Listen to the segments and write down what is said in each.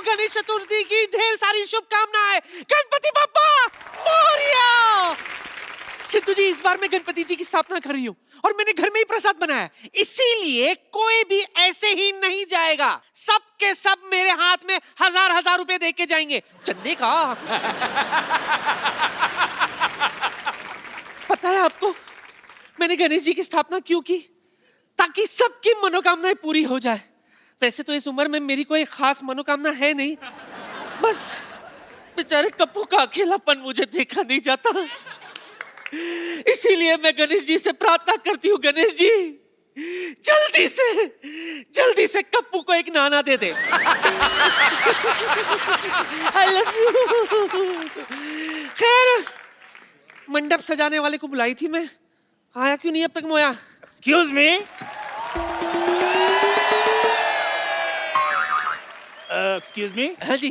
गणेश चतुर्थी की ढेर सारी शुभकामनाएं। गणपति बप्पा मोरया। सिद्धू जी, इस बार मैं गणपति जी की स्थापना कर रही हूँ और मैंने घर में ही प्रसाद बनाया, इसीलिए कोई भी ऐसे ही नहीं जाएगा। सब के सब मेरे हाथ में 1000 रुपए दे के जाएंगे चंदे का। पता है आपको मैंने गणेश जी की स्थापना क्यों की? ताकि सबकी मनोकामनाएं पूरी हो जाए। वैसे तो इस उम्र में मेरी कोई खास मनोकामना है नहीं, बस बेचारे कप्पू का अकेलापन मुझे देखा नहीं जाता, इसीलिए मैं गणेश जी से प्रार्थना करती हूँ, गणेश जी जल्दी से कप्पू को एक नाना दे दे। I love you। खैर, मंडप सजाने वाले को बुलाई थी मैं, आया क्यों नहीं अब तक मोया? Excuse me, excuse me. हाँ जी।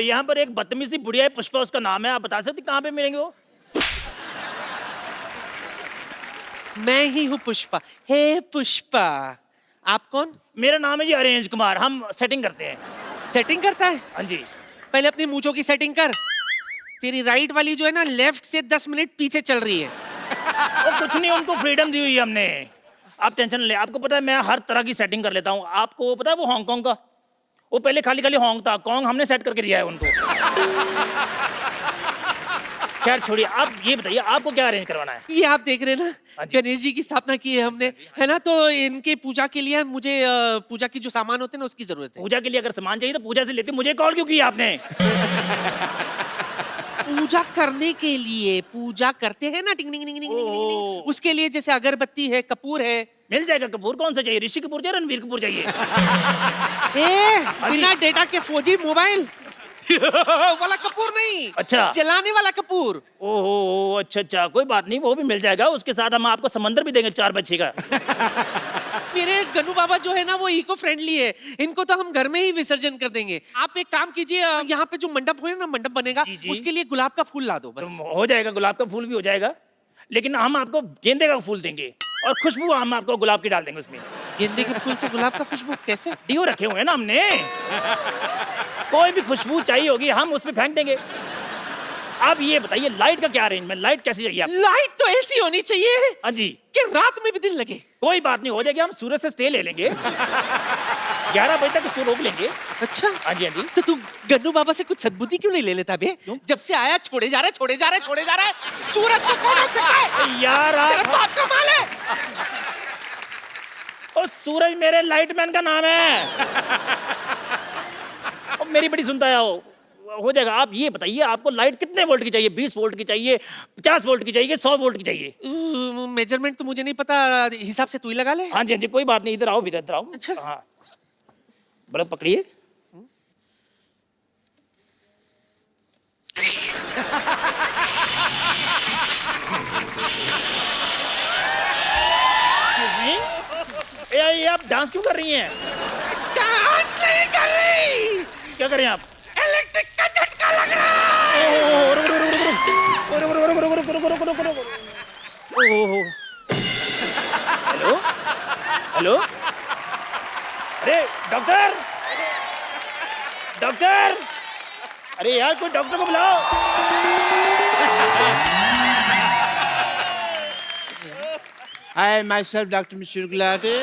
यहाँ पर एक बदतमीज सी बुढ़िया है, पुष्पा उसका नाम है, आप बता सकते कहाँ पे मिलेंगे वो? मैं ही हूँ पुष्पा। हे पुष्पा, आप कौन? मेरा नाम है जी अरेंज कुमार, हम सेटिंग करते हैं। सेटिंग करता है? हाँ जी। पहले अपनी मूंछों की सेटिंग कर। तेरी राइट वाली जो है ना, लेफ्ट से 10 मिनट पीछे चल रही है। वो कुछ नहीं, उनको फ्रीडम दी हुई है हमने, आप टेंशन ले। आपको पता है मैं हर तरह की सेटिंग कर लेता हूँ। आपको पता है वो हांगकांग का, वो पहले खाली होंग था, कॉन्ग हमने सेट करके दिया है उनको। खैर छोड़िए, आप ये बताइए आपको क्या अरेंज करवाना है? ये आप देख रहे हैं ना, हाँ जी। गणेश जी की स्थापना की है हमने, है ना, तो इनके पूजा के लिए मुझे पूजा की जो सामान होते हैं ना उसकी जरूरत है। पूजा के लिए अगर सामान चाहिए तो पूजा से लेते, मुझे कॉल क्यों किया आपने? पूजा करने के लिए, पूजा करते हैं ना, टिंग टिंग टिंग टिंग टिंग टिंग, उसके लिए जैसे अगरबत्ती है, कपूर है। मिल जाएगा कपूर, कौन सा चाहिए? ऋषि कपूर चाहिए, रणवीर कपूर चाहिए? बिना डेटा के फौजी मोबाइल वाला कपूर नहीं, अच्छा, जलाने वाला कपूर। ओहो अच्छा, कोई बात नहीं, वो भी मिल जाएगा। उसके साथ हम आपको समंदर भी देंगे 4 बच्चे का। मेरे गन्नू बाबा जो है ना वो इको फ्रेंडली है, इनको तो हम घर में ही विसर्जन कर देंगे। आप एक काम कीजिए, यहाँ पे जो मंडप है ना, मंडप बनेगा, जी। उसके लिए गुलाब का फूल ला दो बस। तो हो जाएगा, गुलाब का फूल भी हो जाएगा, लेकिन हम आपको गेंदे का फूल देंगे और खुशबू हम आपको गुलाब की डाल देंगे उसमें। गेंदे के फूल से गुलाब का खुशबू कैसे? डियो रखे हुए हैं ना हमने, कोई भी खुशबू चाहिए होगी हम उसमें फेंक देंगे। आप ये बताइए लाइट का क्या अरेंजमेंट, लाइट कैसी चाहिए आपको? लाइट तो ऐसी होनी चाहिए हाँ जी, कि रात में भी दिन लगे। कोई बात नहीं, हो जाएगी। हम सूरज से स्टे ले लेंगे, 11 बजे तक उसको रोक लेंगे। अच्छा, हाँ जी, हाँ जी। तो तू गन्नू बाबा से कुछ सद्बुद्धि क्यों नहीं ले लेता बे? जब से आया छोड़े जा रहा है। सूरज को कौन रोक सकता है? यार तेरा बाप का माल है। और सूरज मेरे लाइटमैन का नाम है। और मेरी बड़ी सुनता है, हो जाएगा। आप ये बताइए आपको लाइट कितने वोल्ट की चाहिए? 20 वोल्ट की चाहिए, 50 वोल्ट की चाहिए, 100 वोल्ट की चाहिए? मेजरमेंट तो मुझे नहीं पता, हिसाब से तू ही लगा ले। हाँ जी, हाँ जी, कोई बात नहीं, इधर आओ, इधर आओ। अच्छा, हाँ, बल्ब पकड़िए। ये आप डांस क्यों कर रही हैं? डांस नहीं कर रही। क्या कर रहे हैं आप? इलेक्ट्रिक का झटका लग रहा है। हेलो हेलो, अरे डॉक्टर, अरे यार कोई डॉक्टर को बुलाओ। I myself, Dr. Mr. Gulati,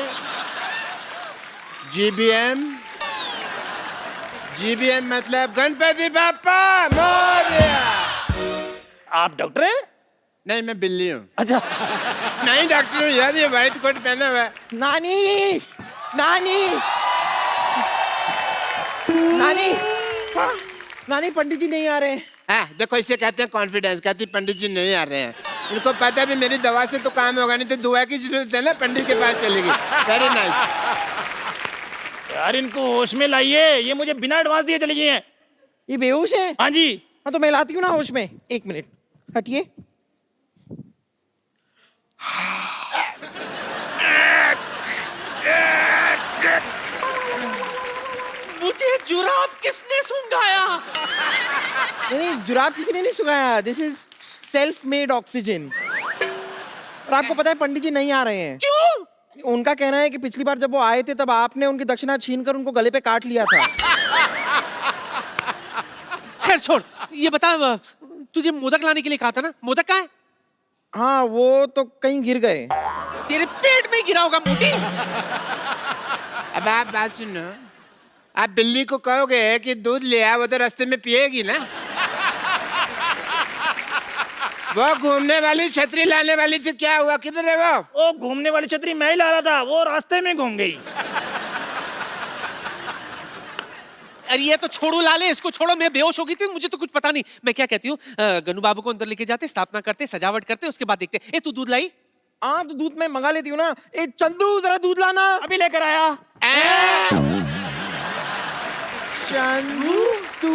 GBM मतलब गणपति बाप्पा मोरया। आप डॉक्टर हैं? नहीं, मैं बिल्ली हूँ। अच्छा, नहीं डॉक्टर हूँ यार, ये व्हाइट कोट पहना हुआ है। नानी, हाँ, नानी पंडित जी नहीं आ रहे हैं। हाँ, देखो इसे कहते हैं कॉन्फिडेंस। कहती पंडित जी नहीं आ रहे हैं, उनको पता भी मेरी दवा से तो काम होगा नहीं, तो दुआ की जरूरत है ना, पंडित के पास चलेगी। Very nice. यार इनको होश में लाइए, ये मुझे बिना एडवांस दिए चली गई हैं। ये बेहोश है? हाँ जी। हाँ तो मैं लाती हूँ ना होश में। 1 मिनट हटिए। मुझे जुराब किसने सुंघाया? नहीं, जुराब किसी ने नहीं सुखाया। This is self made oxygen. और आपको पता है पंडित जी नहीं आ रहे हैं। क्यों? उनका कहना है कि पिछली बार जब वो आए थे तब आपने उनकी दक्षिणा छीनकर उनको गले पे काट लिया था। खैर छोड़, ये बता, तुझे मोदक लाने के लिए कहा था ना, मोदक कहाँ है? हाँ वो तो कहीं गिर गए। तेरे पेट में गिरा होगा मोटी। अब आप बात सुनो, आप बिल्ली को कहोगे कि दूध ले आ, वो तो रास्ते में पिएगी ना। वो घूमने वाली छतरी लाने वाली थी, क्या हुआ, किधर है वो? वो घूमने वाली छतरी मैं ही ला रहा था, वो रास्ते में घूम गई। अरे ये तो छोड़ो लाले, इसको छोड़ो, मैं बेहोश हो गई थी, मुझे तो कुछ पता नहीं। मैं क्या कहती हूँ, गन्नू बाबू को अंदर लेके जाते, स्थापना करते, सजावट करते, उसके बाद देखते। ए तू दूध लाई? हाँ तो दूध मैं मंगा लेती हूँ ना। ए चंदू जरा दूध लाना। अभी लेकर आया। चंदू तू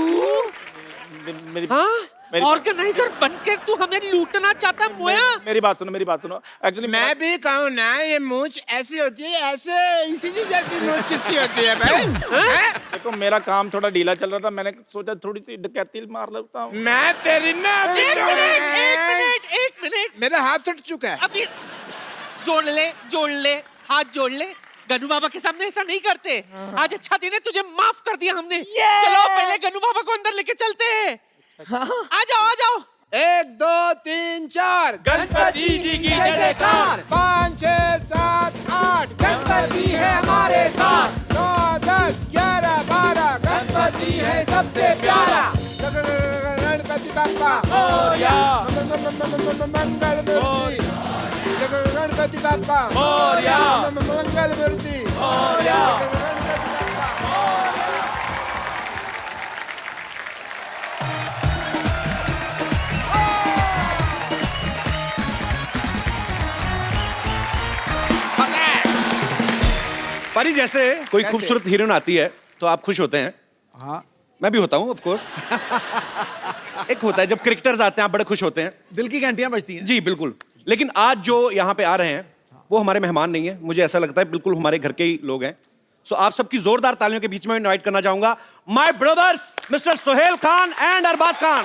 मेरी हाँ, ऑर्गेनाइजर बनकर तू हमें लूटना चाहता मोया? मेरी बात सुनो, मेरी बात सुनो। एक्चुअली मैं भी कहूँ ना, ये मूंछ ऐसी होती है, ऐसे इसी जैसी मूंछ किसकी होती है भाई? हैं? देखो मेरा काम थोड़ा ढीला चल रहा था, मैंने सोचा थोड़ी सी डकैती मार लेता हूँ। मैं तेरी ना एक मिनट, मेरा हाथ उठ चुका है। अभी जोड़ ले, हाथ जोड़ ले। गन्नू बाबा के सामने ऐसा नहीं करते। आज अच्छा दिन है, तुझे माफ कर दिया हमने। चलो पहले गन्नू बाबा को अंदर लेके चलते हैं। आ जाओ। 1 2 3 4 गणपति जी की जय जयकार। 5 6 7 8 गणपति है हमारे साथ। 9 10 11 12 गणपति है सबसे प्यारा। गणपति बाप्पा मोरया, मंगल मूर्ति। गणपति बाप्पा मोरया, मंगल मूर्ति। मोरया। पारी, जैसे कोई कैसे? खूबसूरत हीरोइन आती है तो आप खुश होते हैं। हाँ, मैं भी होता हूँ ऑफ कोर्स। एक होता है जब क्रिकेटर्स आते हैं, आप बड़े खुश होते हैं। दिल की घंटियां बजती हैं। जी बिल्कुल। लेकिन आज जो यहाँ पे आ रहे हैं वो हमारे मेहमान नहीं है, मुझे ऐसा लगता है बिल्कुल हमारे घर के ही लोग हैं। सो आप सबकी जोरदार तालियों के बीच में इनवाइट करना चाहूंगा my brothers mister Sohail Khan and Arbaaz Khan.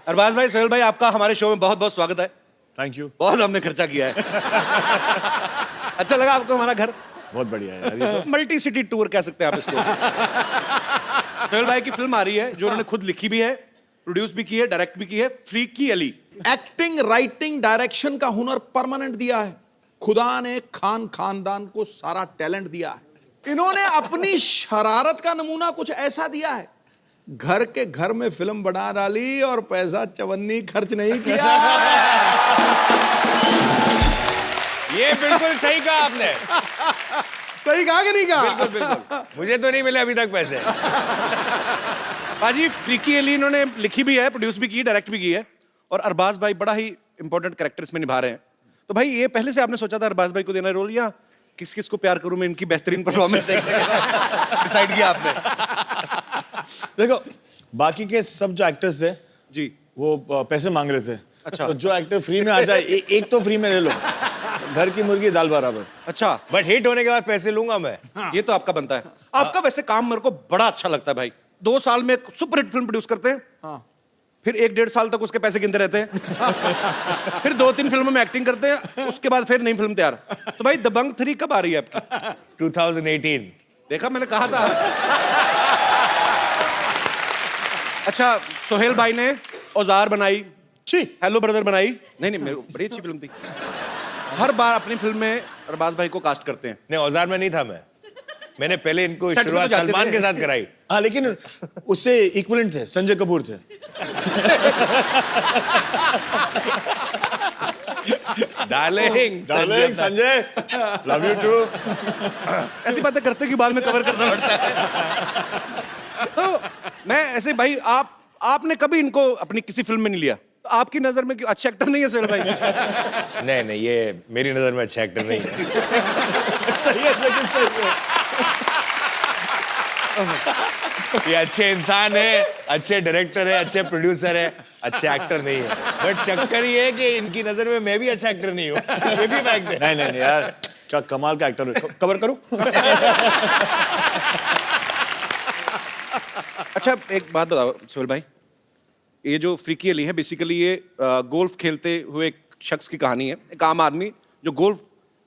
Arbaaz भाई, सोहेल भाई, आपका हमारे शो में बहुत बहुत स्वागत है। Thank you. बहुत हमने खर्चा किया है। अच्छा लगा आपको हमारा घर? बहुत बढ़िया है यार, ये तो मल्टी सिटी टूर कह सकते हैं आप इसको। सोहेल भाई की फिल्म आ रही है जो उन्होंने खुद लिखी भी है, प्रोड्यूस भी की है, डायरेक्ट भी की है, freaky Ali. Acting, writing, direction का हुनर परमानेंट दिया है। खुदा ने खान खानदान को सारा टैलेंट दिया है। इन्होंने अपनी शरारत का नमूना कुछ ऐसा दिया है, घर के घर में फिल्म बना डाली और पैसा चवन्नी खर्च नहीं किया। ये बिल्कुल सही कहा आपने। सही कहा कि नहीं कहा? बिल्कुल। मुझे तो नहीं मिले अभी तक पैसे। बाजी, फ्रीकी अली इन्होंने लिखी भी है, प्रोड्यूस भी की है, डायरेक्ट भी की है, और अरबाज भाई बड़ा ही इंपॉर्टेंट कैरेक्टर इसमें निभा रहे हैं। तो भाई ये पहले से आपने सोचा था अरबाज भाई को देना रोल, या किस किस को प्यार करूं मैं इनकी बेहतरीन परफॉर्मेंस देखने डिसाइड किया आपने? देखो, बाकी के सब जो एक्टर्स थे जी, वो पैसे मांग रहे थे। अच्छा। तो जो एक्टर फ्री में आ जाए, एक तो फ्री में ले लो। घर की मुर्गी दाल बराबर। अच्छा, बट हिट होने के बाद पैसे लूंगा मैं। ये तो आपका बनता है। आपका वैसे काम मेरे को बड़ा अच्छा लगता है भाई। 2 साल में सुपर हिट फिल्म प्रोड्यूस करते हैं, हाँ। फिर 1-1.5 साल तक उसके पैसे गिनते रहते हैं, फिर 2-3 फिल्मों में एक्टिंग करते हैं, उसके बाद फिर नई फिल्म तैयार। तो भाई दबंग 3 कब आ रही है आपकी? 2018। देखा, मैंने कहा था। अच्छा, सोहेल भाई ने औजार बनाई, हेलो ब्रदर बनाई। नहीं, मेरे बड़ी अच्छी फिल्म थी। हर बार अपनी फिल्म में अरबाज भाई को कास्ट करते हैं। नहीं, औजार में नहीं था मैंने पहले इनको सेट पे शुरुआत तो जाते सलमान थे। के साथ कराई। हाँ, लेकिन उससे इक्वलेंट थे, संजय कपूर थे। Darling Sanjay, love you too. ऐसी बातें करते कि बाद में कवर करना पड़ता है। तो मैं ऐसे भाई, आपने कभी इनको अपनी किसी फिल्म में नहीं लिया, तो आपकी नजर में क्यों अच्छे एक्टर नहीं है सोहेल भाई? नहीं, ये मेरी नजर में अच्छा एक्टर नहीं है। सही है, लेकिन सही है। ये अच्छे इंसान है, अच्छे डायरेक्टर है, अच्छे प्रोड्यूसर है, अच्छे एक्टर नहीं है। बट चक्कर ये है कि इनकी नजर में मैं भी अच्छा एक्टर नहीं हूँ। ये भी फैक्ट है। नहीं यार, क्या कमाल का एक्टर है। कवर करूं? अच्छा, एक बात बताओ सोहेल भाई, ये जो फ्रीकी अली है बेसिकली ये गोल्फ खेलते हुए एक शख्स की कहानी है। एक आम आदमी जो गोल्फ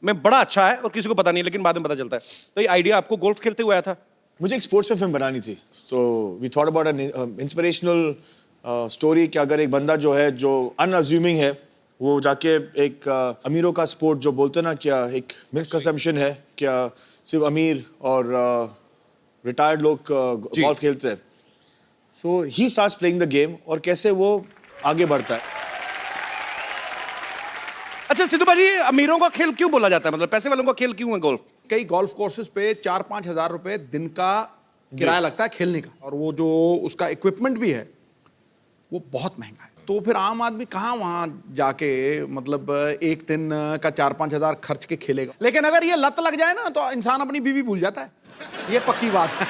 में बड़ा अच्छा है और किसी को पता नहीं, लेकिन बाद में पता चलता है। तो ये आइडिया आपको गोल्फ खेलते हुए आया था? मुझे एक स्पोर्ट्स पे फिल्म बनानी थी, so we thought about an inspirational story कि अगर एक बंदा जो है जो अनअज्यूमिंग है वो जाके एक अमीरों का स्पोर्ट जो बोलते हैं ना, क्या एक मिसकंसेप्शन है क्या सिर्फ अमीर और रिटायर्ड लोग गोल्फ खेलते हैं, so he starts playing the game और कैसे वो आगे बढ़ता है। अच्छा सिद्धू भाजी, अमीरों का खेल क्यों बोला जाता है, मतलब पैसे वालों का खेल क्यों है गोल्फ? कई गोल्फ कोर्सेज पे 4-5 हजार रुपए दिन का किराया लगता है खेलने का, और वो जो उसका इक्विपमेंट भी है वो बहुत महंगा है। तो फिर आम आदमी कहाँ वहाँ जाके मतलब एक दिन का 4-5 हजार खर्च के खेलेगा। लेकिन अगर ये लत लग जाए ना तो इंसान अपनी बीवी भूल जाता है, ये पक्की बात है।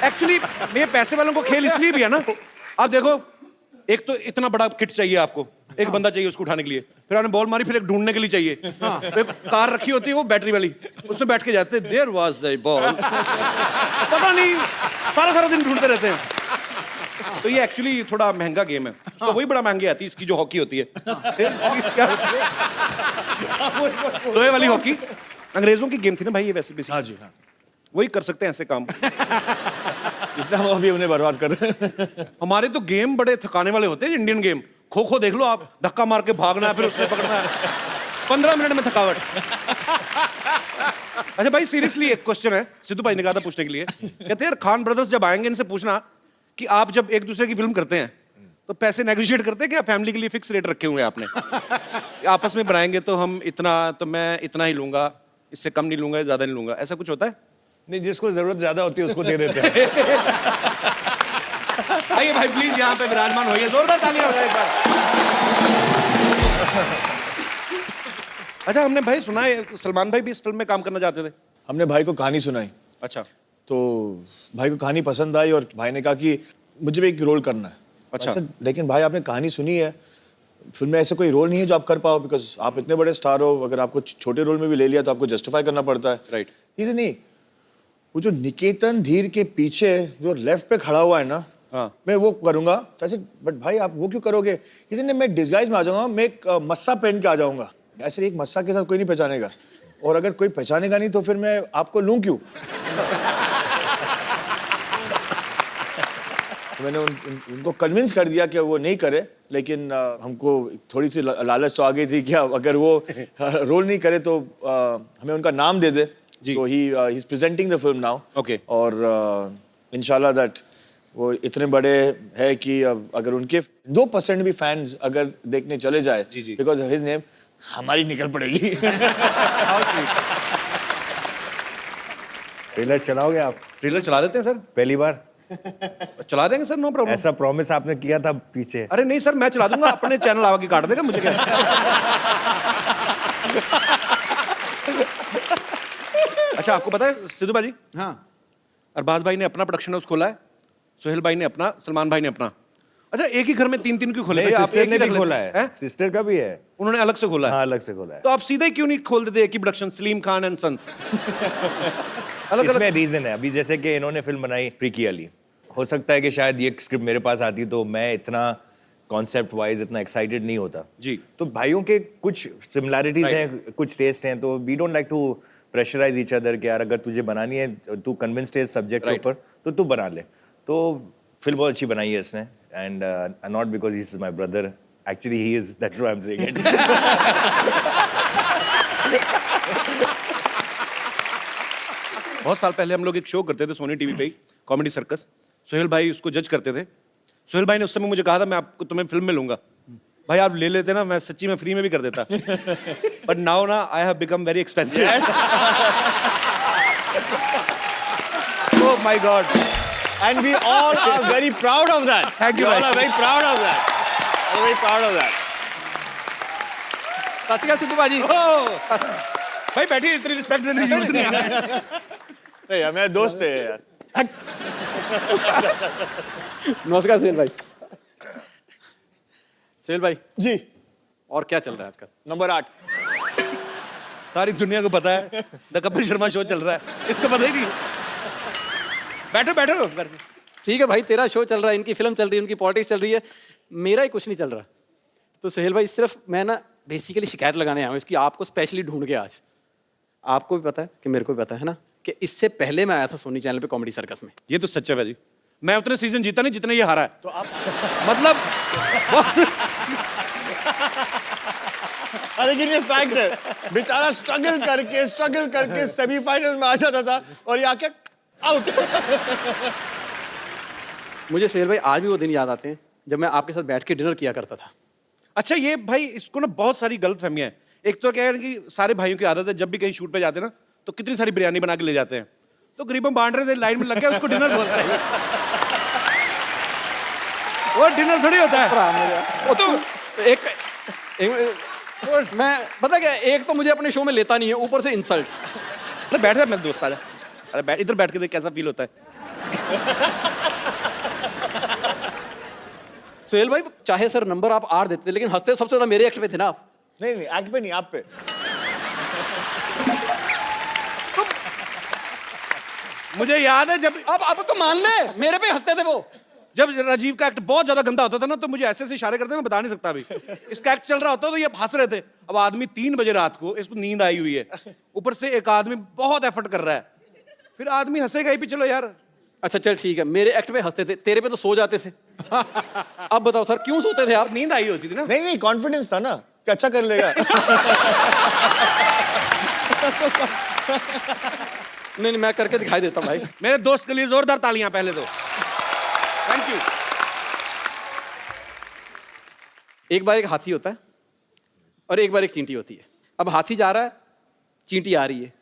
एक्चुअली ये पैसे वालों को खेल इसलिए भी है ना, आप देखो एक तो इतना बड़ा किट चाहिए आपको, एक बंदा चाहिए उसको उठाने के लिए, फिर आपने बॉल मारी, फिर एक ढूंढने के लिए चाहिए, तो एक कार रखी होती है वो बैटरी वाली, उसमें बैठ के जाते हैं, देयर वाज द बॉल, पता नहीं सारा दिन ढूंढते रहते हैं। तो ये एक्चुअली थोड़ा महंगा गेम है, तो वही बड़ा महंगी आती है इसकी जो हॉकी होती है। इसकी क्या होती है? लोहे वाली हॉकी अंग्रेजों की गेम थी ना भाई ये, वैसे भी हाँ जी हाँ, वही कर सकते हैं ऐसे काम। इसलिए हम अभी उन्हें बर्बाद कर रहे हैं। हमारे तो गेम बड़े थकाने वाले होते हैं, इंडियन गेम। खो खो देख लो आप, धक्का मार के भागना है, फिर उसने पकड़ना है, 15 मिनट में थकावट। अच्छा भाई सीरियसली एक क्वेश्चन है, सिद्धू भाई ने कहा था पूछने के लिए, कहते हैं यार खान ब्रदर्स जब आएंगे इनसे पूछना कि आप जब एक दूसरे की फिल्म करते हैं तो पैसे नेगोशिएट करते हैं क्या, फैमिली के लिए फिक्स रेट रखे हुए हैं आपने? आपस में बनाएंगे तो हम इतना, तो मैं इतना ही लूंगा, इससे कम नहीं लूंगा, ज्यादा नहीं लूंगा, ऐसा कुछ होता है? नहीं, जिसको जरूरत ज्यादा होती है उसको दे देते हैं। आइए भाई प्लीज यहाँ पे विराजमान होइए, जोरदार तालियां हो जाए एक बार। अच्छा हमने भाई सुना है सलमान भाई भी इस फिल्म में काम करना चाहते थे? हमने भाई को कहानी सुनाई, अच्छा, तो भाई को कहानी पसंद आई और भाई ने कहा कि मुझे भी एक रोल करना है। अच्छा। ऐसे, लेकिन भाई आपने कहानी सुनी है, फिल्म में ऐसा कोई रोल नहीं है जो आप कर पाओ, बिकॉज आप इतने बड़े स्टार हो, अगर आपको छोटे रोल में भी ले लिया तो आपको जस्टिफाई करना पड़ता है। राइट। इसे नहीं, वो जो निकेतन धीर के पीछे जो लेफ्ट पे खड़ा हुआ है ना, हाँ। मैं वो करूंगा। ऐसे बट भाई आप वो क्यों करोगे? इसे नहीं, मैं डिस्गाइज में आ जाऊंगा, मैं एक मस्सा पहन के आ जाऊंगा। ऐसे एक मस्सा के साथ कोई नहीं पहचानेगा, और अगर कोई पहचानेगा नहीं तो फिर मैं आपको लूं क्यों? मैंने उनको कन्विंस कर दिया कि वो नहीं करे, लेकिन हमको थोड़ी सी लालच तो आ गई थी कि अगर वो रोल नहीं करे तो हमें उनका नाम दे दे। So he is presenting the film now. Okay. और इंशाल्लाह दैट वो इतने बड़े है कि अगर उनके 2% भी फैंस अगर देखने चले जाए, बिकॉज ऑफ हिज नेम, हमारी निकल पड़ेगी। ट्रेलर चलाओगे आप? ट्रेलर चला देते हैं सर, पहली बार चला देंगे सर, नो प्रॉब्लम। ऐसा प्रॉमिस आपने किया था पीछे। अरे नहीं सर, मैं चला दूंगा, अपने चैनल आगे काट देगा, मुझे क्या। अच्छा आपको पता है सिद्धू भाजी, हाँ, अरबाज भाई ने अपना प्रोडक्शन हाउस खोला है, सोहेल भाई ने अपना, सलमान भाई ने अपना। अच्छा एक ही घर में 3-3 क्यों खोले? आप सिस्टर एक ने ही भी रख खोला लेते है, हैं? सिस्टर का भी है, उन्होंने अलग से खोला है। हाँ अलग से खोला है। तो आप सीधा ही क्यों नहीं खोल देते एक ही production, Salim Khan and sons? अलग इसमें अलग। रीजन है, अभी जैसे कि इन्होंने फिल्म बनाई फ्रीकी अली, हो सकता है कि शायद ये स्क्रिप्ट मेरे पास आती तो मैं इतना कॉन्सेप्ट वाइज इतना एक्साइटेड नहीं होता जी। तो भाइयों के कुछ सिमिलैरिटीज हैं, कुछ टेस्ट हैं, तो we don't like to pressurise each other कि यार अगर तुझे बनानी है, तू कन्विंस्ड है इस सब्जेक्ट के ऊपर तो तू बना ले। तो फिल्म बहुत अच्छी बनाई है इसने, and not because he is my brother, actually he is, that's why I am saying it. बहुत साल पहले हम लोग एक शो करते थे सोनी टीवी पे ही, कॉमेडी सर्कस। सोहेल भाई उसको जज करते थे। सोहेल भाई ने उस समय मुझे कहा था मैं आपको तुम्हें फिल्म में लूंगा। भाई आप ले लेते ना, मैं सच्ची में फ्री में भी कर देता। बट नाउ ना I have become very expensive. Oh my God. And we all are very proud of that. Thank you, We all bhai. are very proud of that. We're very proud of that. सत श्री अकाल सिद्धू भाजी। भाई बैठिए, इतनी respect देने की जरूरत नहीं है। नहीं यार, मेरे दोस्त थे यार। नमस्कार सोहेल भाई। सोहेल भाई जी। और क्या चल रहा है आजकल? नंबर 8। सारी दुनिया को पता है द कपिल शर्मा शो चल रहा है, इसको पता ही नहीं। बैठो बैठो। ठीक है भाई, तेरा शो चल रहा है, इनकी फिल्म चल रही है, उनकी पॉलिटिक्स चल रही है, मेरा ही कुछ नहीं चल रहा। तो सोहेल भाई सिर्फ मैं ना बेसिकली शिकायत लगाने आया हूँ इसकी, आपको स्पेशली ढूंढ के आज। आपको भी पता है कि मेरे को भी पता है ना कि इससे पहले मैं आया था सोनी चैनल पे कॉमेडी सर्कस में। ये तो सच है भाई, मैं उतने सीजन जीता नहीं जितने ये हारा है। तो आप मतलब लेकिन ये फैक्ट है, बेचारा स्ट्रगल करके सेमीफाइनल में आ जाता था और ये आके आउट। मुझे सोहेल भाई आज भी वो दिन याद आते हैं जब मैं आपके साथ बैठ के डिनर किया करता था। अच्छा, ये भाई इसको ना बहुत सारी गलत फहमियां हैं। एक तो क्या है कि सारे भाइयों की आदत है, जब भी कहीं शूट पे जाते हैं ना तो कितनी सारी बिरयानी बना के ले जाते हैं, तो गरीबों बांट रहे थे, लाइन में लग गया, उसको डिनर बोलते हैं। वो डिनर थोड़ी होता है। वो तो एक मैं पता क्या, एक तो मुझे अपने शो में लेता नहीं है, ऊपर से इंसल्ट। अरे बैठ जा, मेरे दोस्त आ जा। अरे बैठ, इधर बैठ के देख कैसा फील होता है। सोहेल भाई चाहे सर नंबर आप 8 देते थे, लेकिन हंसते सबसे ज्यादा मेरे एक्ट पे थे ना आप। नहीं एक्ट पे नहीं, आप पे। मुझे याद है जब अब तो मान ले, मेरे पे हंसते थे वो। जब राजीव का एक्ट बहुत ज्यादा गंदा होता था ना, तो मुझे ऐसे ऐसे इशारे करते, मैं बता नहीं सकता अभी। इसका एक्ट चल रहा होता तो ये हंस रहे थे। अब आदमी 3 बजे रात को, इसको नींद आई हुई है, ऊपर से एक आदमी बहुत एफर्ट कर रहा है, फिर आदमी हंसेगा ही भी। चलो यार, अच्छा चल ठीक है, मेरे एक्ट पे हंसते थे, तेरे पे तो सो जाते थे। अब बताओ सर क्यों सोते थे आप? नींद आई होती थी ना। नहीं कॉन्फिडेंस था ना कि अच्छा कर लेगा। नहीं मैं करके दिखाई देता हूं भाई। मेरे दोस्त के लिए जोरदार तालियां पहले तो। Thank you. एक बार एक हाथी होता है और एक बार एक चींटी होती है। अब हाथी जा रहा है, चींटी आ रही है,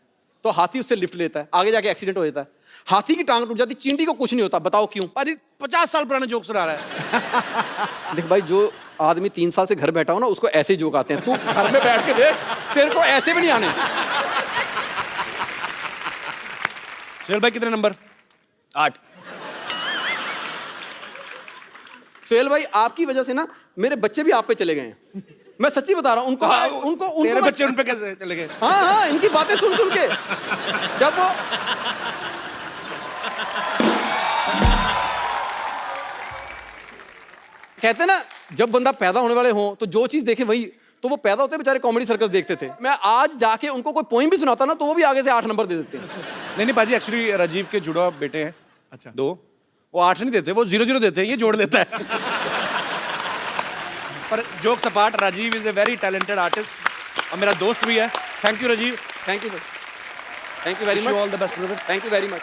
तो हाथी उससे लिफ्ट लेता है, आगे जाके एक्सीडेंट हो जाता है, हाथी की टांग टूट जाती, चींटी को कुछ नहीं होता। बताओ क्यों? अरे 50 साल पुराना जोक सुना रहा है। देख भाई, जो आदमी 3 साल से घर बैठा हो ना, उसको ऐसे ही जोक आते हैं। तू घर में बैठ के देख, तेरे को ऐसे भी नहीं आने। सोहेल भाई कितने नंबर? 8। सोहेल भाई आपकी वजह से ना मेरे बच्चे भी आप पे चले गए हैं। मैं सच्ची बता रहा हूँ। उनको तेरे बच्चे उन पे कैसे चले गए? हाँ इनकी बातें सुन सुन के। जब वो कहते ना, जब बंदा पैदा होने वाले हो तो जो चीज देखे वही, तो वो पैदा होते बेचारे कॉमेडी सर्कस देखते थे। मैं आज जाके उनको कोई पोइम भी सुनाता ना, तो वो भी आगे से 8 नंबर दे देते हैं। नहीं पाजी, एक्चुअली राजीव के जुड़वा बेटे हैं। अच्छा, 2, वो 8 नहीं देते, वो 0-0 देते हैं, ये जोड़ देता है। पर जोक सपाट, Rajiv is a very talented artist और मेरा दोस्त भी है। Thank you Rajiv. Thank you sir, thank you very much. All the best brother. Thank you very much.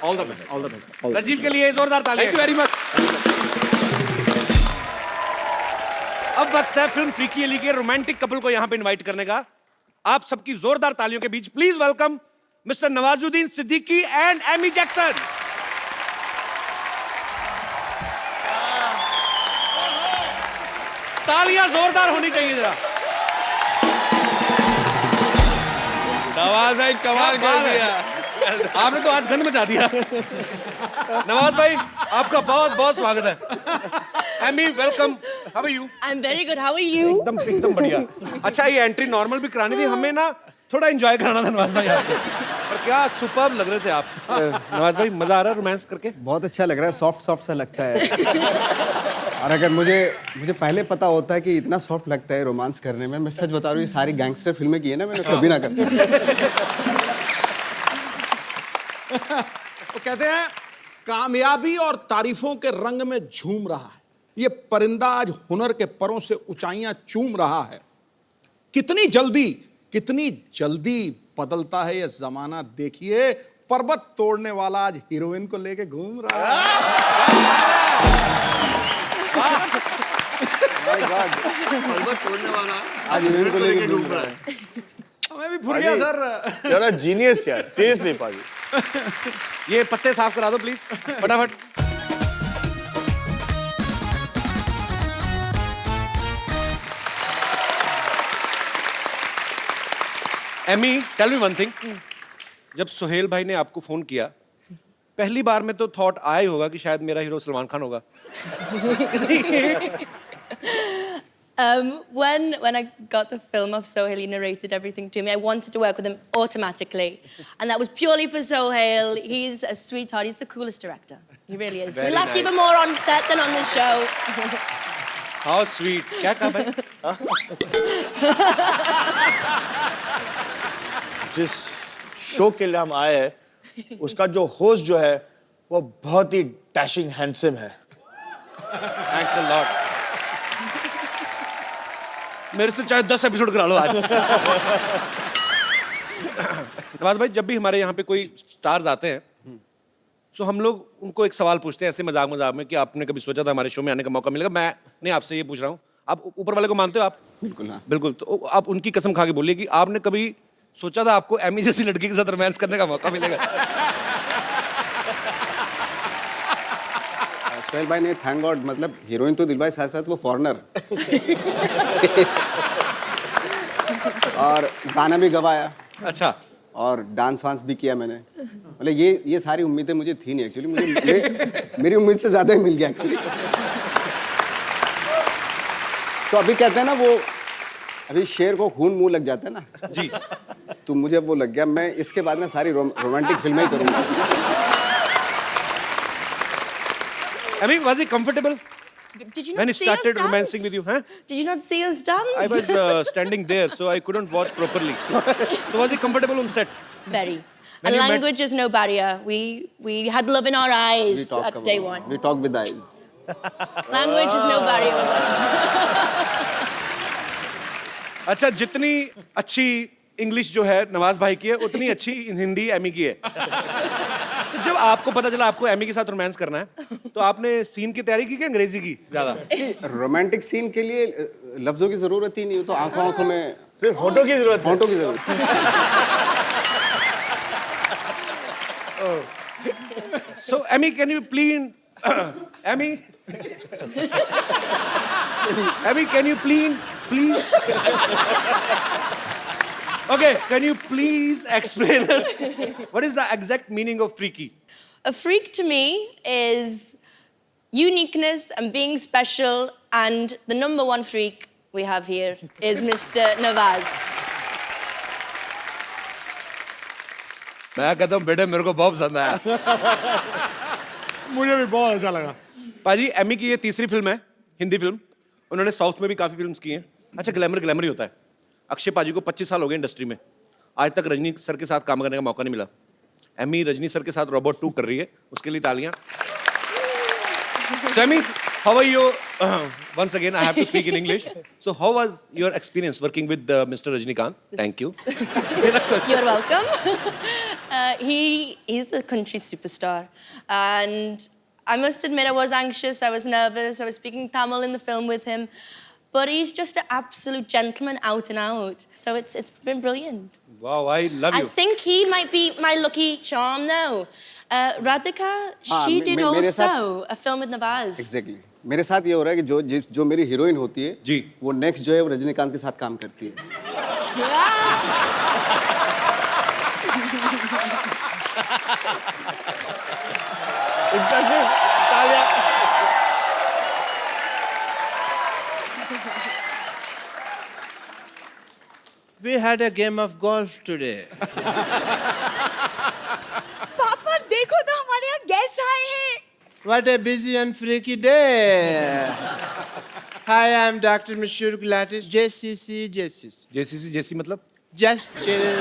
All the best, all the best. Rajiv के लिए जोरदार तालियां। Thank you very much. अब वक्त है फिल्म फीकी अली के रोमांटिक कपल को यहाँ पे इनवाइट करने का। आप सबकी जोरदार तालियों के बीच please welcome mister Nawazuddin Siddiqui and Amy Jackson. तालियां जोरदार होनी चाहिए जरा। नवाज भाई कमाल कर दिया। आपने तो आज गंद मचा दिया। नवाज भाई आपका बहुत बहुत स्वागत है। Amy welcome, how are you? I'm very good. How are you? एकदम बढ़िया। अच्छा, ये एंट्री नॉर्मल भी करानी थी हमें ना, थोड़ा एंजॉय कराना था नवाज भाई आपको। और क्या सुपर्ब लग रहे थे आप। नवाज भाई मजा आ रहा है रोमांस करके? बहुत अच्छा लग रहा है, सॉफ्ट सॉफ्ट सा लगता है। और अगर मुझे पहले पता होता है कि इतना सॉफ्ट लगता है रोमांस करने में, मैं सच बता रहा हूँ, ये सारी गैंगस्टर फिल्में की है ना मैंने, कभी ना करता। तो कहते हैं कामयाबी और तारीफों के रंग में झूम रहा है ये परिंदा, आज हुनर के परों से ऊंचाइयां चूम रहा है। कितनी जल्दी बदलता है ये जमाना, देखिए पर्वत तोड़ने वाला आज हीरोइन को लेके घूम रहा है। पर्वत तोड़ने वाला आज हीरोइन को लेके घूम रहा है। मैं भी भूल गया सर। यार जीनियस यार, सीरियसली पाजी। ये पत्ते साफ करा दो प्लीज फटाफट। Amy, tell me one thing. जब सोहेल भाई ने आपको फोन किया, पहली बार में तो थॉट आया ही होगा कि शायद मेरा हीरो सलमान खान होगा। When I got the film of Sohail, he narrated everything to me. I wanted to work with him automatically, and that was purely for Sohail. He's a sweetheart. He's the coolest director. He really is. We laughed even more on set than on the show. How sweet. क्या कहा भाई? Just show के लिए हम आए हैं उसका जो होस्ट जो है वो बहुत ही डैशिंग हैंडसम है। Thanks a lot. मेरे से चाहे 10 एपिसोड करा लो आज। नवाज भाई, जब भी हमारे यहाँ पे कोई स्टार्स आते हैं तो हम लोग उनको एक सवाल पूछते हैं ऐसे मजाक मजाक में कि आपने कभी सोचा था हमारे शो में आने का मौका मिलेगा? मैं नहीं, आपसे ये पूछ रहा हूँ, आप ऊपर वाले को मानते हो आप? बिल्कुल हाँ। बिल्कुल। तो आप उनकी कसम खा के बोलिए कि आपने कभी सोचा था आपको एमी जैसी लड़की के साथ रोमांस करने का मौका मिलेगा? सोहेल भाई ने थैंक गॉड, मतलब हीरोइन तो दिलवाई, साथ साथ वो फॉरेनर और गाना भी गवाया। अच्छा। और डांस वांस भी किया मैंने। मतलब ये सारी उम्मीदें मुझे थी नहीं एक्चुअली, मुझे मेरी उम्मीद से ज़्यादा ही मिल गया एक्चुअली। तो अभी कहते हैं ना वो, अभी शेर को खून मुंह लग जाता है ना जी, तो मुझे वो लग गया। मैं इसके बाद ना सारी रोमांटिक फिल्में ही करूँगा। Amy, was he comfortable Did you not when he see us started dance? romancing with you? Huh? Did you not see us dance? I was standing there, so I couldn't watch properly. So was he comfortable on set? Very. When And you met- language is no barrier. We had love in our eyes at day one. We talk with eyes. Language is no barrier with us. अच्छा, जितनी अच्छी English जो है नवाज भाई की है, उतनी अच्छी हिंदी एमी की है। तो जब आपको पता चला आपको एमी के साथ रोमांस करना है, तो आपने सीन की तैयारी की कि अंग्रेजी की ज्यादा? रोमांटिक सीन के लिए लफ्जों की जरूरत ही नहीं हो, तो आंखों आंखों में सिर्फ होठों की जरूरत है। होठों की जरूरत है। So Emmy, can you please, Emmy, Emmy, can you please, okay, can you please explain us what is the exact meaning of freaky? A freak to me is uniqueness and being special, and the number one freak we have here is Mr. Nawaz. मैं कहता हूँ बेटे मेरे को बहुत पसंद आया। मुझे भी बहुत अच्छा लगा। पाजी, एमी की ये तीसरी फिल्म है, हिंदी फिल्म। उन्होंने साउथ में भी काफी फिल्म्स की हैं। अच्छा, ग्लैमर ही होता है। अक्षय पाजी को 25 साल हो गए इंडस्ट्री में, आज तक रजनी सर के साथ काम करने का मौका नहीं मिला। एमी रजनी सर के साथ रोबोट 2 कर रही है, उसके लिए तालियां। So Emmy, how are you? Once again, I have to speak in English. So how was your experience working with Mr. Rajnikant? Thank you. You're welcome. He's the country superstar, and I must admit I was anxious, I was nervous, I was speaking Tamil in the film with him, but he's just an absolute gentleman out and out. So it's been brilliant. Wow, I love you. I think he might be my lucky charm though. Radhika, she did also a film with Nawaz. Exactly. मेरे साथ ये हो रहा है कि जो मेरी heroine होती है जी, वो नेक्स्ट जो है वो रजनीकांत के साथ काम करती है। We had a game of golf today. पापा देखो तो हमारे यहाँ गेस्ट आए हैं। What a busy and freaky day. Hi, I'm Dr. Mashur Gulatis, JCC. JCC जैसी मतलब? Just chill.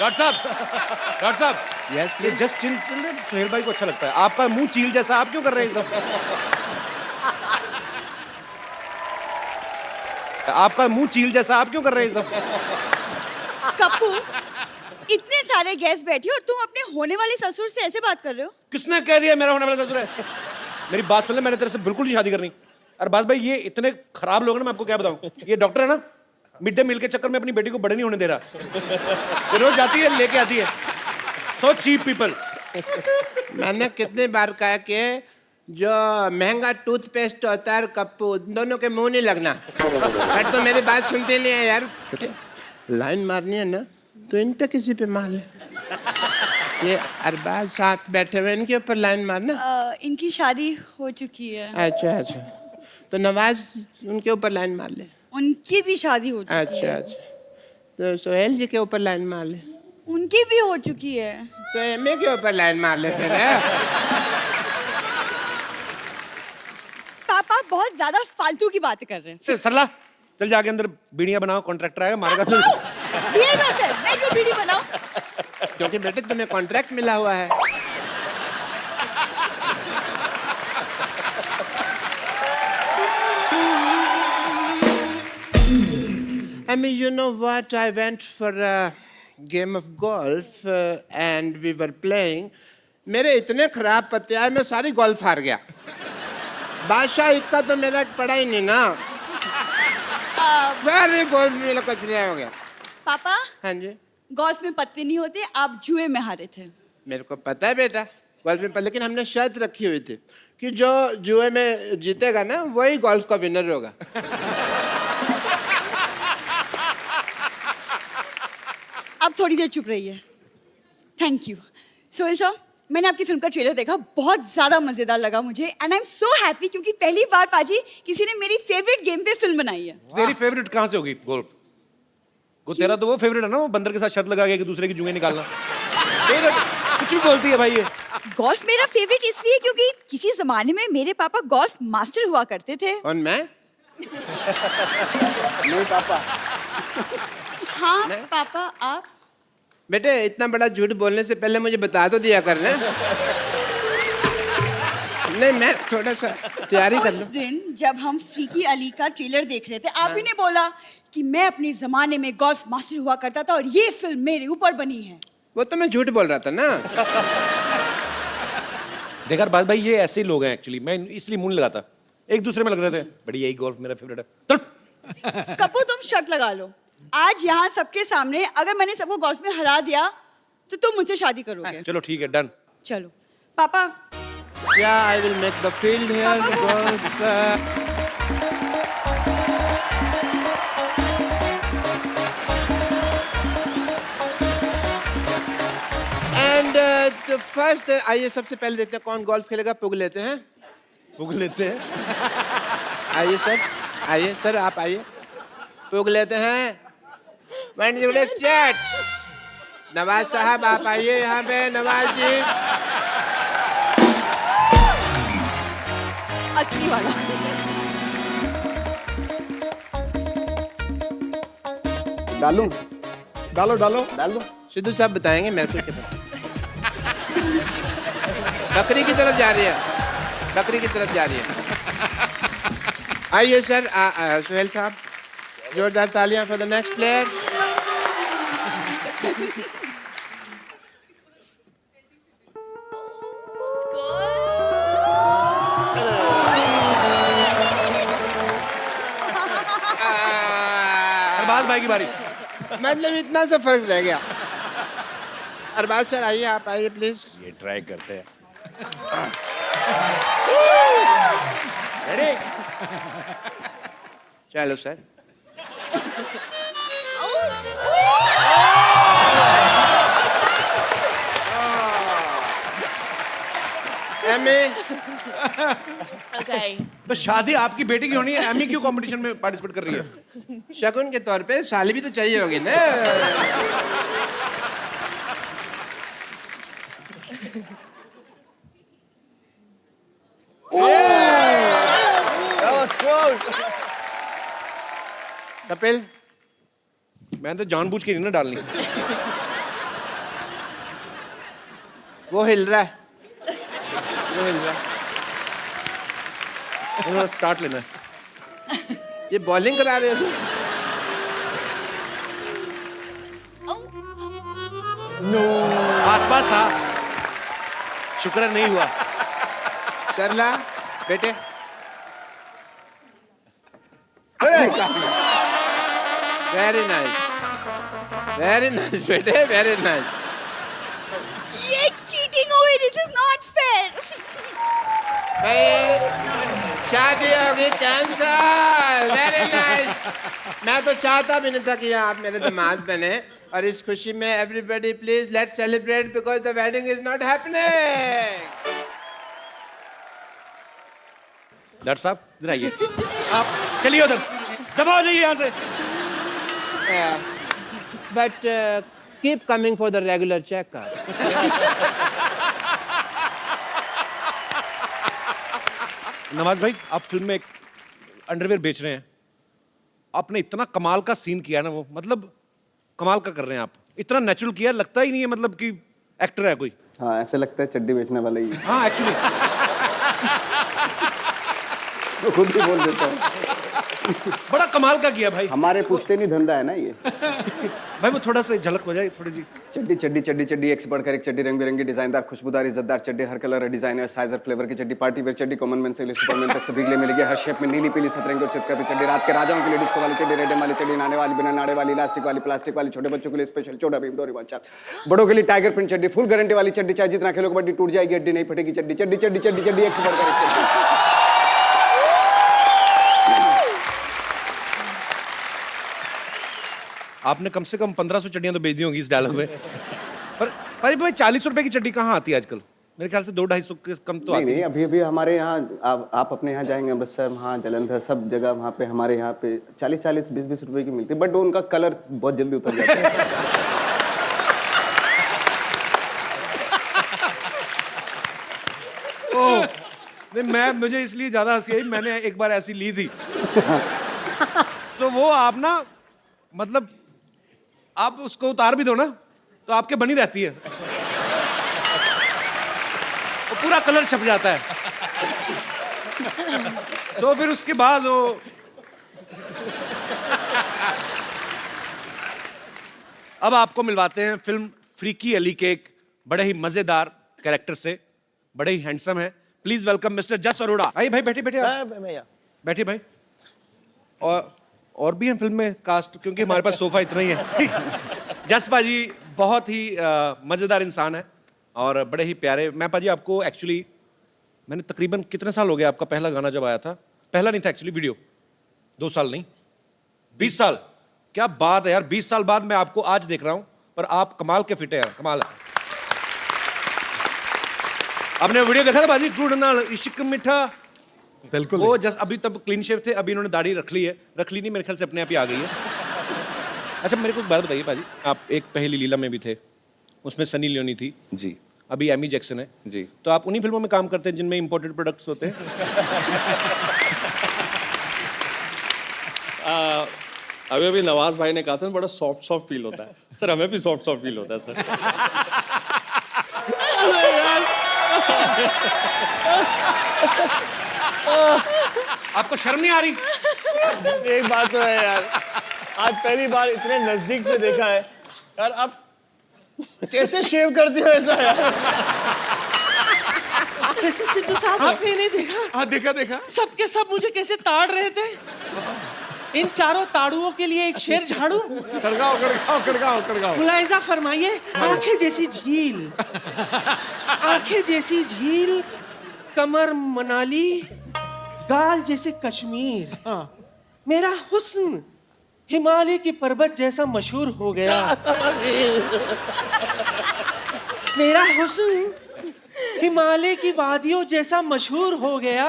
डॉक्टर साहब, Yes, ये जस्ट चिल सुहेल भाई को अच्छा लगता है। आपका मुंह चील जैसा, आप क्यों कर रहे हैं सब? आपका मुंह चील जैसा, आप क्यों कर रहे हैं सब? कप्पू, इतने सारे गेस्ट बैठे और तुम अपने होने वाले ससुर से ऐसे बात कर रहे हो? किसने कह दिया मेरा होने वाला ससुर है? मेरी बात सुन ले, मैंने तेरे से बिल्कुल नहीं शादी करनी। अरबाज भाई, ये इतने खराब लोग हैं ना, मैं आपको क्या बताऊं। ये डॉक्टर है ना, मिड डे मील के चक्कर में अपनी बेटी को बड़े नहीं होने दे रहा। ये रोज जाती है, लेके आती है। So cheap people. मैंने कितने बार कहा कि जो महंगा टूथपेस्ट होता है कप्पू, दोनों के मुंह नहीं लगना। बट तो मेरी बात सुनते नहीं है यार। लाइन मारनी है ना तो इन पे किसी पे मार ले। ये अरबाज साथ बैठे हुए, इनके ऊपर लाइन मारना। इनकी शादी हो चुकी है। अच्छा, तो नवाज उनके ऊपर लाइन मार ले। उनकी भी शादी हो चुकी है। अच्छा, तो सोहेल जी के ऊपर लाइन मार ले। उनकी भी हो चुकी है। तो एमए के ऊपर लाइन मार ले फिर। पापा बहुत ज्यादा फालतू की बातें कर रहे हैं। सरला, चल जाके अंदर बीड़ियां बनाओ, कॉन्ट्रैक्टर आएगा मारेगा तो। ये बस है, मैं क्यों बीड़ी बनाऊं? क्योंकि बेटे तुम्हें कॉन्ट्रैक्ट मिला हुआ है। I mean, you know what? I went for a game of golf and we were playing. मेरे इतने खराब पत्ते आए, मैं सारी गोल्फ हार गया। बादशाह इतना तो मेरा पड़ा ही नहीं ना। सारे गोल्फ मेरा कचरा हो गया। पापा, हाँ जी। गोल्फ में पत्ते नहीं होते, आप जुए में हारे थे। मेरे को पता है बेटा, गोल्फ में, लेकिन हमने शर्त रखी हुई थी कि जो जुए में जीतेगा ना वही गोल्फ का विनर होगा। अब थोड़ी देर चुप रहिए। Thank you. सोहेल सर, मैंने आपकी फिल्म का ट्रेलर देखा, बहुत ज्यादा मजेदार लगा मुझे and I am so happy क्योंकि पहली बार पाजी किसी ने मेरी फेवरेट गेम पे फिल्म बनाई है। तेरी फेवरेट कहाँ से होगी गोल्फ? वो तेरा तो वो फेवरेट है ना, वो बंदर के साथ शर्त लगा के कि दूसरे की जुएं निकालना। कुछ भी बोलती है भाई ये। गोल्फ मेरा फेवरेट इसलिए क्योंकि किसी जमाने में मेरे पापा गोल्फ मास्टर हुआ करते थे। और मैं? नहीं पापा। हाँ पापा, आप? बेटे इतना बड़ा झूठ बोलने से पहले मुझे बता तो दिया करना। नहीं, मैं थोड़ा सा तैयारी कर उस लूं। दिन जब हम फीकी अली का ट्रेलर देख रहे थे, आप ही ने बोला कि मैं अपने जमाने में गोल्फ मास्टर हुआ करता था और ये फिल्म मेरे ऊपर बनी है। वो तो मैं झूठ बोल रहा था ना। देखा बात भाई, ये ऐसे ही लोग हैं एक्चुअली, मैं इसलिए मुंह नहीं लगाता। एक दूसरे में लग रहे थे, बड़ी यही गोल्फ मेरा फेवरेट है। चल कपूर, तुम शर्त लगा लो, आज यहाँ सबके सामने अगर मैंने सबको गोल्फ में हरा दिया तो तुम मुझसे शादी करोगे। चलो ठीक है, डन। चलो पापा। क्या I will make the field here golf. And तो फर्स्ट आइए सबसे पहले देखते हैं कौन गोल्फ खेलेगा। पुग लेते हैं, पुग लेते हैं। आइए सर, आइए सर, आप आइए, पुग लेते हैं। चैट नवाज साहब आप आइए यहाँ पे। नवाज जी, असली वाला। डालूं? डालो डालो डाल दो। सिद्धू साहब बताएंगे मेरे को क्या पता। बकरी की तरफ जा रही है, बकरी की तरफ जा रही है। आइए सर, सुहेल साहब, जोरदार तालियां for the next player. Arbaaz भाई की बारी। मतलब इतना सा फर्क रह गया। अरबाज सर आइए, आप आइए प्लीज। ये ट्राई करते हैं। चलो सर। Amy, Okay. तो शादी आपकी बेटी की होनी है, एमी क्यों कंपटीशन में पार्टिसिपेट कर रही है? शगुन के तौर पे साली भी तो चाहिए होगी ना। कपिल, मैंने तो जानबूझ के नहीं ना डालनी। वो हिल रहा है, वो हिल रहा है। स्टार्ट लेना है। ये बॉलिंग करा रहे हो? आसपास था, शुक्र है नहीं हुआ। सरला बेटे, वेरी नाइस, वेरी नाइस बेटे, वेरी नाइस। ये चीटिंग हुई, दिस इज नॉट फेयर। शादी होगी कैंसल। Very nice. मैं तो चाहता भी नहीं था कि आप मेरे दामाद बने, और इस खुशी में everybody please let's celebrate because the wedding is not happening. Doctor साहब इधर आइए। आप चलिए उधर, दबा हो जाइए यहाँ से। But keep coming for the regular checkup. Nawaz भाई, आप फिल्म में एक अंडरवेयर बेच रहे हैं, आपने इतना कमाल का सीन किया ना, वो मतलब कमाल का कर रहे हैं आप, इतना नेचुरल किया, लगता ही नहीं है मतलब कि एक्टर है कोई। हाँ ऐसे लगता है चड्डी बेचने वाला ही है। हाँ एक्चुअली मैं खुद भी बोल देता हूँ। बड़ा कमाल का किया भाई। हमारे पूछते नहीं धंधा है ना ये। भाई वो थोड़ा सा झलक हो जाए थोड़ी सी। चड्डी चड्डी चड्डी चड्डी, एक से बढ़कर एक चड्डी, रंग बिरंगी, डिजाइनदार, खुशबूदार, इज्जतदार चड्डी, हर कलर, डिजाइनर, साइज और फ्लेवर की चड्डी, पार्टी वेयर चड्डी, कॉमन मैन से लेकर सुपरमैन तक सभी के लिए मिलेगी हर शेप में, नीली पीली सतरंगी और चितकबरी चड्डी, रात के राजाओं की, लेडीज को वाली चड्डी, रेडम वाली चड्डी, नाने वाली, बिना नाड़े वाली, इलास्टिक वाली, प्लास्टिक वाली, छोटे बच्चों के लिए स्पेशल छोटा भीम, डोरेमोन चाप, बड़ों के लिए टाइगर प्रिंट चड्डी, फुल गारंटी वाली चड्डी, चाहे जितना खेलो कबड्डी टूट जाएगी हड्डी नहीं फटेगी चड्डी, चड्डी चड्डी चड्डी चड्डी, एक से बढ़कर एक चड्डी। आपने कम से कम 1500 चड्डियां तो बेच दी होंगी इस डायलॉग में। पर भाई 40 रुपए की चड्डी कहाँ आती है आजकल? मेरे ख्याल से 200-250 के कम तो आती है। नहीं अभी अभी हमारे यहाँ आप अपने यहाँ जाएंगे अमृतसर, वहाँ जलंधर, सब जगह वहाँ पे हमारे यहाँ पे 40-40, 20-20 रुपए की मिलती है, बट उनका कलर बहुत जल्दी उतर जाता है। ओह, नहीं मुझे इसलिए ज्यादा हंसी आई, मैंने एक बार ऐसी ली थी। तो वो आप ना मतलब आप उसको उतार भी दो ना तो आपके बनी रहती है, वो पूरा कलर छप जाता है। तो फिर उसके बाद वो अब आपको मिलवाते हैं फिल्म फ्रीकी अली के एक बड़े ही मजेदार कैरेक्टर से, बड़े ही हैंडसम है। प्लीज वेलकम मिस्टर जस अरोड़ा। भाई बैठे बैठे भाई। और भी हैं फिल्म में कास्ट, क्योंकि हमारे पास सोफा इतना ही है। जस पाजी बहुत ही मजेदार इंसान है और बड़े ही प्यारे। मैं पाजी आपको एक्चुअली मैंने तकरीबन कितने साल हो गए, आपका पहला गाना जब आया था, पहला नहीं था एक्चुअली वीडियो, 2 साल नहीं 20 साल। क्या बात है यार, 20 साल बाद मैं आपको आज देख रहा हूं, पर आप कमाल के फिट है यार, कमाल है। आपने वीडियो देखा था बाजी, गुड़ नाल इश्क मिठा? बिल्कुल। वो जस्ट अभी तब क्लीन शेव थे, अभी इन्होंने दाढ़ी रख ली है, रख ली नहीं मेरे ख्याल से अपने आप ही आ गई है। अच्छा मेरे को एक बात बताइए पाजी, आप एक पहली लीला में भी थे, उसमें सनी लियोनी थी जी, अभी एमी जैक्सन है जी, तो आप उन्हीं फिल्मों में काम करते हैं जिनमें इंपोर्टेड प्रोडक्ट्स होते हैं? अभी अभी नवाज भाई ने कहा था बड़ा सॉफ्ट फील होता है सर, हमें भी सॉफ्ट फील होता है सर। आपको शर्म नहीं आ रही? एक बात तो है यार, आज पहली बार इतने नजदीक से देखा है यार। आप कैसे शेव करते हो ऐसा यार? वैसे सिद्धू साहब आपने नहीं देखा? हाँ देखा। सबके सब मुझे कैसे ताड़ रहे थे। इन चारों ताड़ुओं के लिए एक शेर झाड़ू। कड़गाओ। मुलाहिजा फरमाइए, आंखें जैसी झील, आंखें जैसी झील, कमर मनाली, गाल जैसे कश्मीर, मेरा हुस्न हिमालय की पर्वत जैसा मशहूर हो गया। मेरा हुस्न हिमालय की वादियों जैसा मशहूर हो गया।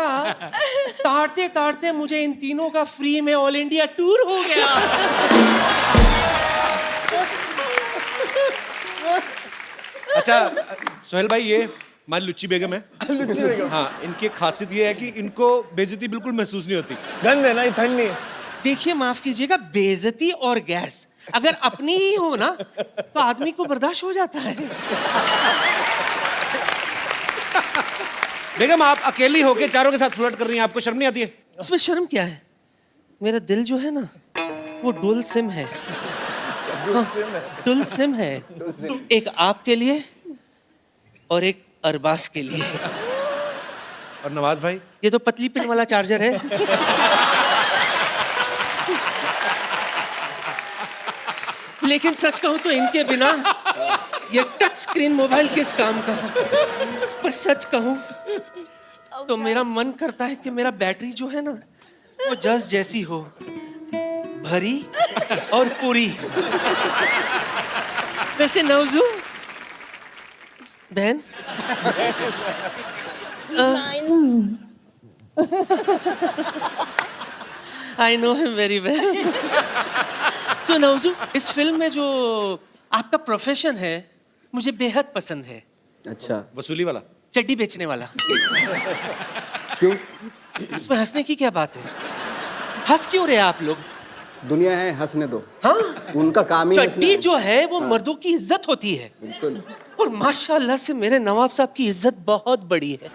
ताड़ते ताड़ते मुझे इन तीनों का फ्री में ऑल इंडिया टूर हो गया। अच्छा सोहेल भाई, ये हमारी लुच्ची बेगम है। लुच्ची बेगम, हाँ, इनकी एक खासियत ये है कि इनको बेइज्जती बिल्कुल महसूस नहीं होती। गंद है ना, ये ठंड नहीं है। देखिए माफ कीजिएगा, बेइज्जती और गैस अगर अपनी ही हो ना तो आदमी को बर्दाश्त हो जाता है। बेगम आप अकेली होके चारों के साथ फ्लर्ट कर रही हैं, आपको शर्म नहीं आती है? इसमें शर्म क्या है? मेरा दिल जो है ना वो डुअल सिम है। डुअल सिम है, एक आपके लिए और एक अरबाज के लिए। और नवाज भाई? ये तो पतली पिन वाला चार्जर है। लेकिन सच कहूं तो इनके बिना ये टच स्क्रीन मोबाइल किस काम का। पर सच कहूं तो मेरा मन करता है कि मेरा बैटरी जो है ना वो जस जैसी हो, भरी और पूरी। वैसे नवजू बहन, I know him very well. So नवजू, इस फिल्म में जो आपका प्रोफेशन है मुझे बेहद पसंद है। अच्छा, वसूली वाला, चड्डी बेचने वाला। क्यों? इसमें हंसने की क्या बात है? हंस क्यों रहे आप लोग? दुनिया है हंसने दो। हाँ, उनका काम ही हंसना चड्डी है। जो है वो मर्दों की इज्जत होती है, बिल्कुल। और माशाल्लाह से मेरे नवाब साहब की इज्जत बहुत बड़ी है।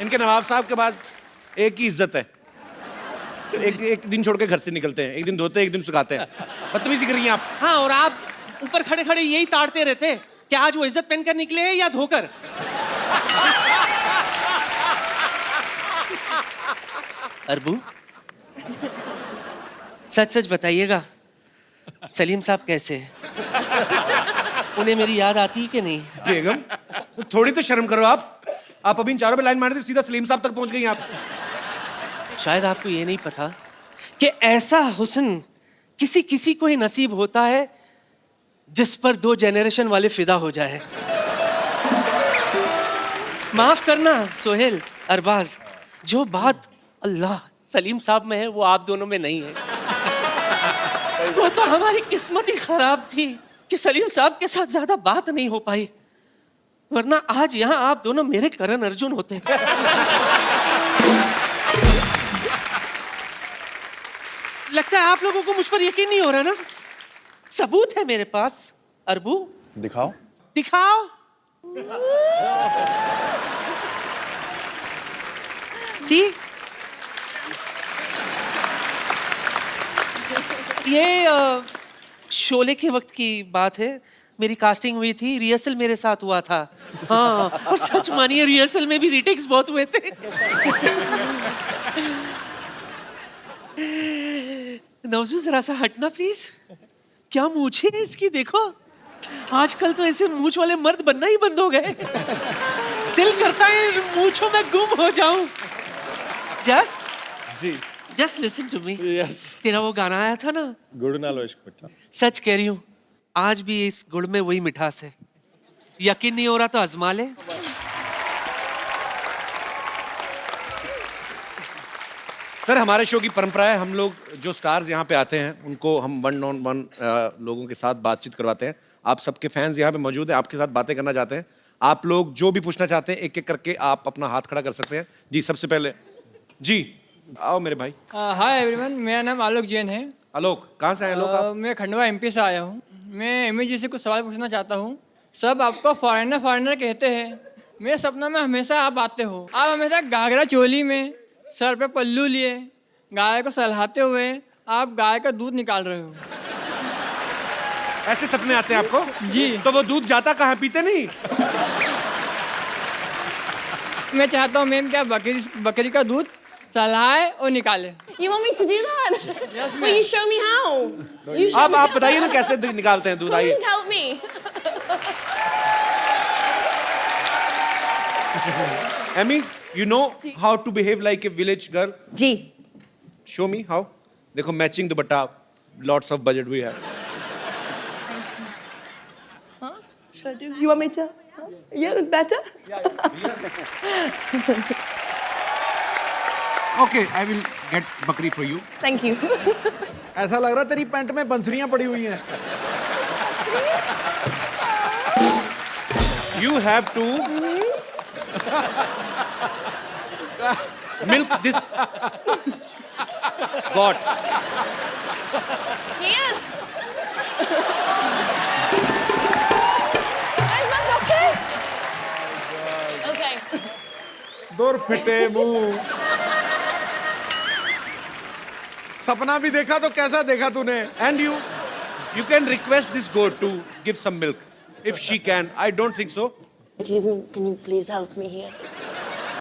इनके नवाब साहब के पास एक ही इज्जत है, एक दिन छोड़ के घर से निकलते हैं, एक दिन धोते हैं, एक दिन सुखाते हैं। बदतमीजी कर रही हैं आप। हाँ, और आप ऊपर खड़े खड़े यही ताड़ते रहते हैं कि आज वो इज्जत पहनकर निकले हैं या धोकर। अरबू, सच सच बताइएगा, सलीम साहब कैसे हैं? उन्हें मेरी याद आती है कि नहीं? बेगम, थोड़ी तो शर्म करो आप अभी इन चारों पे लाइन मार दी, सीधा सलीम साहब तक पहुंच गई आप। शायद आपको ये नहीं पता कि ऐसा हुस्न किसी किसी को ही नसीब होता है जिस पर 2 जनरेशन वाले फिदा हो जाए। माफ करना सोहेल, अरबाज, जो बात अल्लाह सलीम साहब में है वो आप दोनों में नहीं है। वो तो हमारी किस्मत ही खराब थी कि सलीम साहब के साथ ज्यादा बात नहीं हो पाई, वरना आज यहाँ आप दोनों मेरे करण अर्जुन होते। लगता है आप लोगों को मुझ पर यकीन नहीं हो रहा ना? सबूत है मेरे पास। अरबू, दिखाओ। दिखाओ। सी, ये शोले के वक्त की बात है। मेरी कास्टिंग हुई थी, रिहर्सल मेरे साथ हुआ था। हाँ, और सच मानिए रिहर्सल में भी रीटेक्स बहुत हुए थे। नवजू जरा सा हटना प्लीज। क्या मूछे है इसकी, देखो। आजकल तो ऐसे मूछ वाले मर्द बनना ही बंद हो गए। दिल करता है मूछों में गुम हो जाऊं। Just listen to me. तेरा वो गाना आया था ना, गुड़ नाल इश्क मिठा। सच कह रही हूं, आज भी इस गुड़ में वही मिठास है। यकीन नहीं हो रहा तो आजमा ले। सर, हमारे शो की परंपरा है, हम लोग जो स्टार्स यहाँ पे आते हैं उनको हम 1-on-1 लोगों के साथ बातचीत करवाते हैं। आप सबके फैंस यहाँ पे मौजूद हैं, आपके साथ बातें करना चाहते हैं। आप लोग जो भी पूछना चाहते हैं एक एक करके आप अपना हाथ खड़ा कर सकते हैं। जी, सबसे पहले जी आओ मेरे भाई। हाय एवरीवन, मेरा नाम आलोक जैन है। आलोक, कहाँ से आए आलोक आप? मैं खंडवा एमपी से आया हूँ। मैं एमी जी से कुछ सवाल पूछना चाहता हूँ। सब आपको फॉरेनर फॉरेनर कहते हैं, मेरे सपनों में हमेशा आप आते हो। आप हमेशा घाघरा चोली में, सर पे पल्लू लिए, गाय को सहलाते हुए आप गाय का दूध निकाल रहे हो। ऐसे सपने आते हैं आपको? जी। तो वो दूध जाता कहाँ, पीते नहीं? मैं चाहता हूँ मैम क्या बकरी का दूध सहलाए और निकाले। You want me to do that? Yes, Will you show me how? You show अब me आप how. बताइए ना कैसे निकालते हैं दूध, आइए। Please help me. Amy, you know how to behave like a village girl? जी। Show me how. देखो, matching dupatta, lots of budget we have. Should I do? You want me to? Yeah, that's better. Okay, I will get बकरी for you. Thank you. ऐसा लग रहा तेरी pant में बंसरियां पड़ी हुई हैं। You have to milk this goat. Here. Where's my bucket? Okay. दूर फिटे मुंह। सपना भी देखा तो कैसा देखा तूने? And you can request this goat to give some milk if she can. I don't think so. Excuse me, can you please help me here?